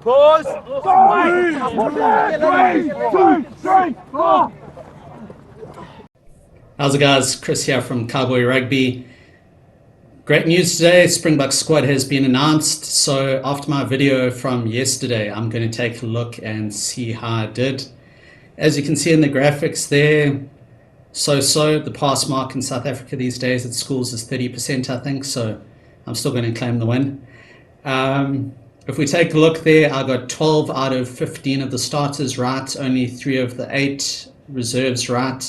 Pause. How's it, guys? Chris here from Cowboy Rugby. Great news today. Springbok squad has been announced. So after my video from yesterday, I'm going to take a look and see how I did. As you can see in the graphics there, the pass mark in South Africa these days at schools is 30%, I think. So I'm still going to claim the win. If we take a look there, I got 12 out of 15 of the starters right, only 3 of the 8 reserves right.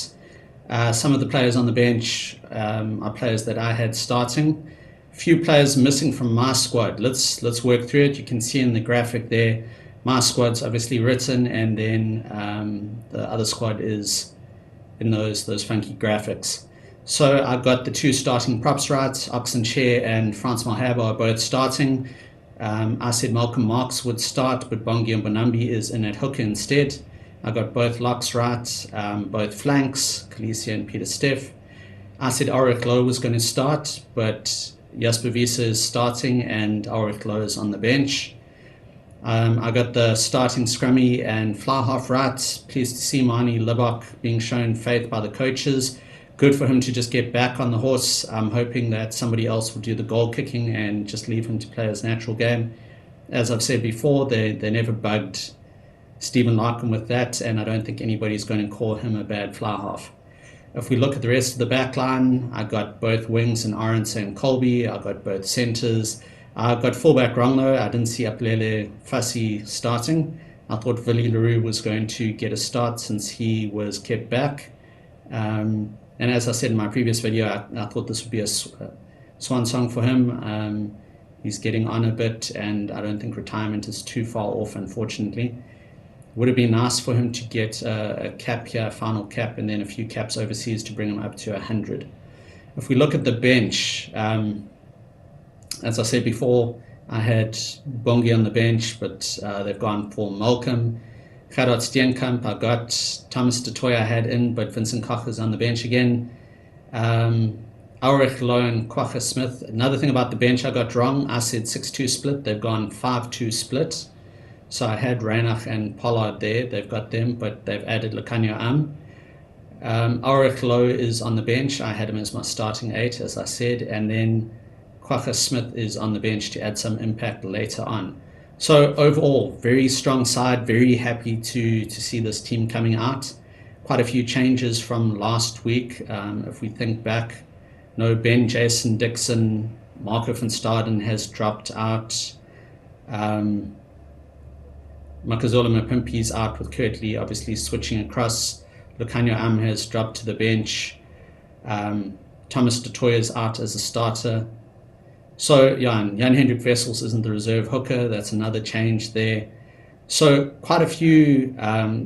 Some of the players on the bench are players that I had starting. A few players missing from my squad. Let's work through it. You can see in the graphic there, my squad's obviously written, and then the other squad is in those funky graphics. So I've got the 2 starting props right. Oxenchair and Frans Malherbe are both starting. I said Malcolm Marx would start, but Bongi and Bonambi is in at hooker instead. I got both locks right, both flanks, Khaleesi and Peter Steff. I said Ulrich Lowe was going to start, but Jasper Wiese is starting and Ulrich Lowe is on the bench. I got the starting scrummy and fly half right. Pleased to see Manie Libbok being shown faith by the coaches. Good for him to just get back on the horse. I'm hoping that somebody else will do the goal kicking and just leave him to play his natural game. As I've said before, they never bugged Stephen Larkham with that, and I don't think anybody's going to call him a bad fly half. If we look at the rest of the back line, I got both wings in Arendse and Colby. I got both centres. I got fullback Ronglo. I didn't see Apulele Fassi starting. I thought Willie Leroux was going to get a start since he was kept back. And as I said in my previous video, I thought this would be a swan song for him. He's getting on a bit, and I don't think retirement is too far off, unfortunately. Would have been nice for him to get a cap here, a final cap, and then a few caps overseas to bring him up to 100. If we look at the bench, as I said before, I had Bongi on the bench, but they've gone for Malcolm. Gerard Steenkamp, I got Thomas du Toit I had in, but Vincent Koch is on the bench again. Ulrich Lowe and Kwagga Smith. Another thing about the bench I got wrong, I said 6-2 split. They've gone 5-2 split. So I had Reinach and Pollard there. They've got them, but they've added Lekanyo Ulrich Lowe is on the bench. I had him as my starting 8, as I said. And then Kwagga Smith is on the bench to add some impact later on. So overall, very strong side, very happy to see this team coming out. Quite a few changes from last week. If we think back, Ben, Jason Dixon, Marco van Staden has dropped out. Makazola Mapimpi's out with Kurt Lee obviously switching across. Lekanyo has dropped to the bench. Thomas du Toit is out as a starter. So Jan-Hendrik Wessels isn't the reserve hooker. That's another change there. So quite a few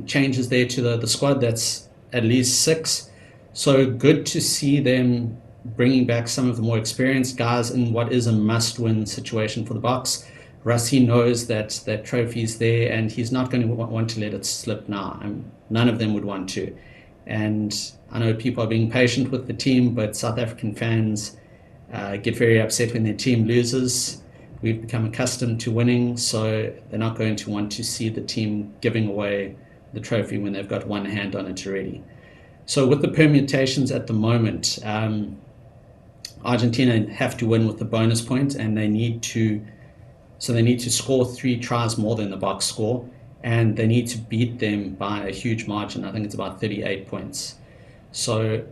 changes there to the squad. That's at least 6. So good to see them bringing back some of the more experienced guys in what is a must-win situation for the Boks. Rassie knows that trophy's there, and he's not going to want to let it slip now. None of them would want to. And I know people are being patient with the team, but South African fans get very upset when their team loses. We've become accustomed to winning, so they're not going to want to see the team giving away the trophy when they've got one hand on it already. So with the permutations at the moment, Argentina have to win with the bonus point, and they need to score 3 tries more than the Boks score, and they need to beat them by a huge margin. I think it's about 38 points. So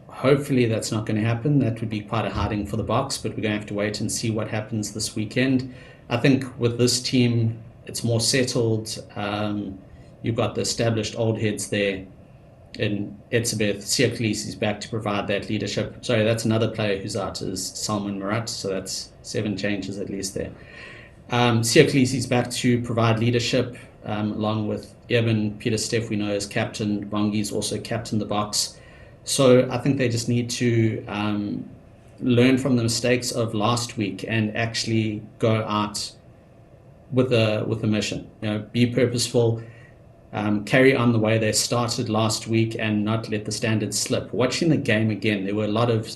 hopefully that's not going to happen. That would be quite a harding for the Boks, but we're going to have to wait and see what happens this weekend. I think with this team, it's more settled. You've got the established old heads there in Etzebeth. Siya Kolisi's back to provide that leadership. Sorry, that's another player who's out, is Salman Murat, so that's 7 changes at least there. Siya Kolisi's back to provide leadership, along with Eben, Peter Steff, we know, as captain. Bongi's also captain the Boks. So I think they just need to learn from the mistakes of last week and actually go out with a mission. Be purposeful, carry on the way they started last week, and not let the standards slip. Watching the game again, there were a lot of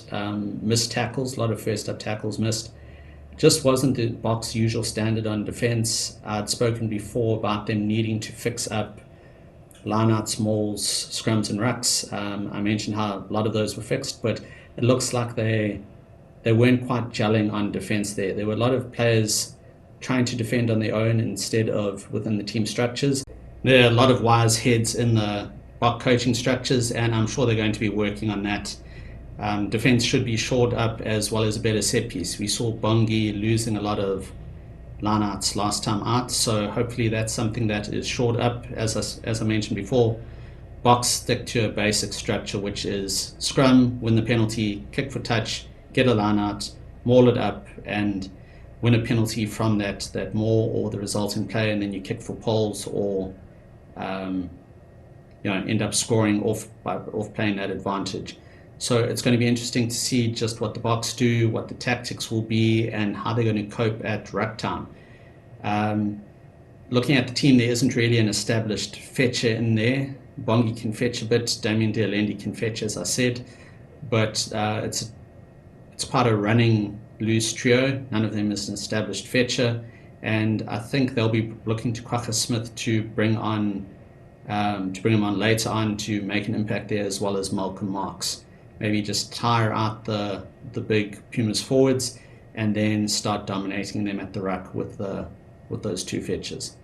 missed tackles, a lot of first up tackles missed. just wasn't the Boks' usual standard on defense. I'd spoken before about them needing to fix up lineouts, mauls, scrums, and rucks. I mentioned how a lot of those were fixed, but it looks like they weren't quite gelling on defense there. There were a lot of players trying to defend on their own instead of within the team structures. There are a lot of wise heads in the Bok coaching structures, and I'm sure they're going to be working on that. Defense should be shored up as well as a better set piece. We saw Bongi losing a lot of lineouts last time out, so hopefully that's something that is shored up. As I mentioned before, Boks stick to a basic structure, which is scrum, win the penalty, kick for touch, get a lineout, maul it up, and win a penalty from that maul or the resulting play, and then you kick for poles or end up scoring off playing that advantage. So it's going to be interesting to see just what the Boks do, what the tactics will be, and how they're going to cope at ruck time. Looking at the team, there isn't really an established fetcher in there. Bongi can fetch a bit, Damien Dialendi can fetch, as I said, but it's quite a running loose trio. None of them is an established fetcher, and I think they'll be looking to Kwagga Smith to bring him on later on to make an impact there, as well as Malcolm Marx. Maybe just tire out the big Pumas forwards and then start dominating them at the ruck with those two fetchers.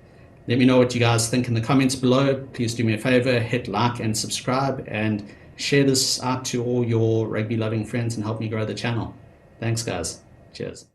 Let me know what you guys think in the comments below. Please do me a favor, hit like and subscribe, and share this out to all your rugby loving friends and help me grow the channel. Thanks guys. Cheers.